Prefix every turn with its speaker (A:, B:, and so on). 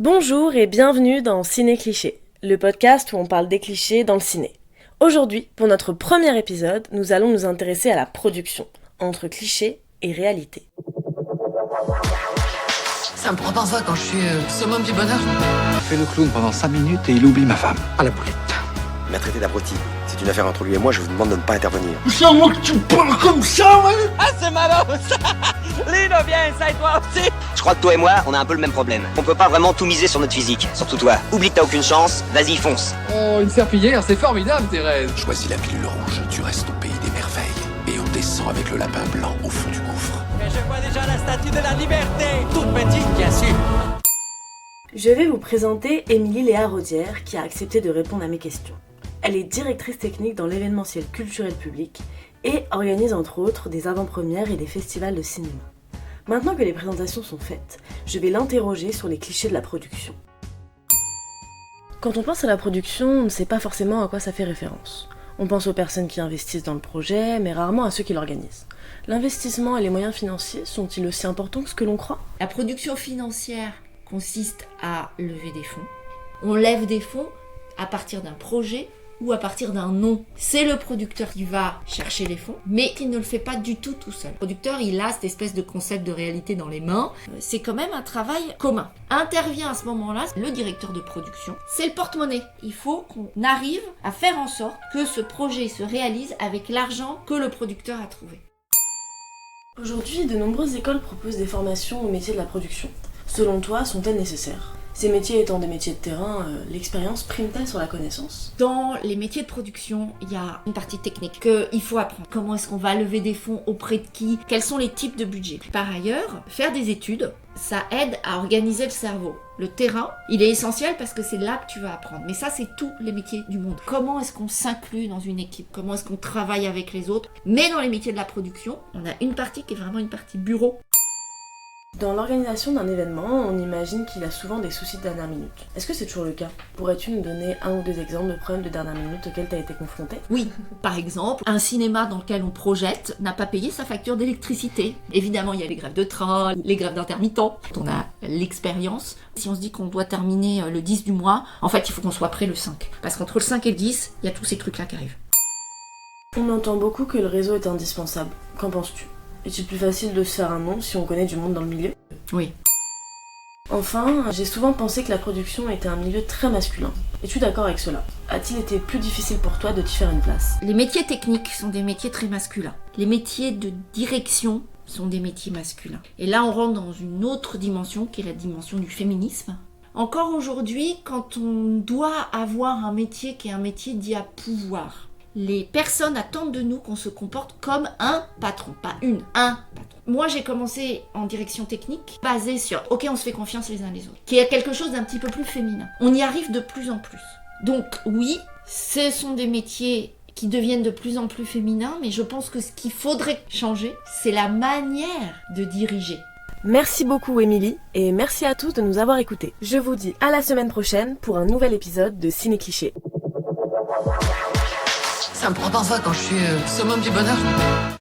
A: Bonjour et bienvenue dans Ciné Cliché, le podcast où on parle des clichés dans le ciné. Aujourd'hui, pour notre premier épisode, nous allons nous intéresser à la production, entre clichés et réalité.
B: Ça me prend parfois quand je suis summum du bonheur.
C: Il fait le clown pendant 5 minutes et il oublie ma femme. À la boulette.
D: Il m'a traité d'abruti. C'est une affaire entre lui et moi, je vous demande de ne pas intervenir.
C: C'est à moi que tu parles comme ça, ouais.
E: Ah, c'est malin, ça. Lino, viens, essaye toi aussi.
F: Je crois que toi et moi, on a un peu le même problème. On peut pas vraiment tout miser sur notre physique. Surtout toi. Oublie que t'as aucune chance, vas-y, fonce.
G: Oh, une serpillière, c'est formidable, Thérèse.
C: Choisis la pilule rouge, tu restes au pays des merveilles. Et on descend avec le lapin blanc au fond du gouffre.
E: Mais je vois déjà la statue de la liberté. Toute petite, bien sûr.
A: Je vais vous présenter Émilie Léa Rodière qui a accepté de répondre à mes questions. Elle est directrice technique dans l'événementiel culturel public et organise entre autres des avant-premières et des festivals de cinéma. Maintenant que les présentations sont faites, je vais l'interroger sur les clichés de la production. Quand on pense à la production, on ne sait pas forcément à quoi ça fait référence. On pense aux personnes qui investissent dans le projet, mais rarement à ceux qui l'organisent. L'investissement et les moyens financiers sont-ils aussi importants que ce que l'on croit ?
H: La production financière consiste à lever des fonds. On lève des fonds à partir d'un projet ou à partir d'un nom. C'est le producteur qui va chercher les fonds, mais qui ne le fait pas du tout tout seul. Le producteur, il a cette espèce de concept de réalité dans les mains. C'est quand même un travail commun. Intervient à ce moment-là le directeur de production. C'est le porte-monnaie. Il faut qu'on arrive à faire en sorte que ce projet se réalise avec l'argent que le producteur a trouvé.
A: Aujourd'hui, de nombreuses écoles proposent des formations au métier de la production. Selon toi, sont-elles nécessaires ? Ces métiers étant des métiers de terrain, l'expérience prime-t-elle sur la connaissance ?
H: Dans les métiers de production, il y a une partie technique qu'il faut apprendre. Comment est-ce qu'on va lever des fonds, auprès de qui ? Quels sont les types de budgets ? Par ailleurs, faire des études, ça aide à organiser le cerveau. Le terrain, il est essentiel parce que c'est là que tu vas apprendre. Mais ça, c'est tous les métiers du monde. Comment est-ce qu'on s'inclut dans une équipe ? Comment est-ce qu'on travaille avec les autres ? Mais dans les métiers de la production, on a une partie qui est vraiment une partie bureau.
A: Dans l'organisation d'un événement, on imagine qu'il a souvent des soucis de dernière minute. Est-ce que c'est toujours le cas ? Pourrais-tu nous donner un ou deux exemples de problèmes de dernière minute auxquels tu as été confronté ?
H: Oui, par exemple, un cinéma dans lequel on projette n'a pas payé sa facture d'électricité. Évidemment, il y a les grèves de train, les grèves d'intermittents. On a l'expérience. Si on se dit qu'on doit terminer le 10 du mois, en fait, il faut qu'on soit prêt le 5. Parce qu'entre le 5 et le 10, il y a tous ces trucs-là qui arrivent.
A: On entend beaucoup que le réseau est indispensable. Qu'en penses-tu ? Est-il plus facile de se faire un nom si on connaît du monde dans le milieu ?
H: Oui.
A: Enfin, j'ai souvent pensé que la production était un milieu très masculin. Es-tu d'accord avec cela ? A-t-il été plus difficile pour toi de t'y faire une place ?
H: Les métiers techniques sont des métiers très masculins. Les métiers de direction sont des métiers masculins. Et là, on rentre dans une autre dimension qui est la dimension du féminisme. Encore aujourd'hui, quand on doit avoir un métier qui est un métier dit à pouvoir, les personnes attendent de nous qu'on se comporte comme un patron, pas un patron. Moi, j'ai commencé en direction technique, basée sur « ok, on se fait confiance les uns les autres », qui est quelque chose d'un petit peu plus féminin. On y arrive de plus en plus. Donc oui, ce sont des métiers qui deviennent de plus en plus féminins, mais je pense que ce qu'il faudrait changer, c'est la manière de diriger.
A: Merci beaucoup Émilie, et merci à tous de nous avoir écoutés. Je vous dis à la semaine prochaine pour un nouvel épisode de Ciné Cliché.
B: Ça me prend parfois quand je suis summum du bonheur.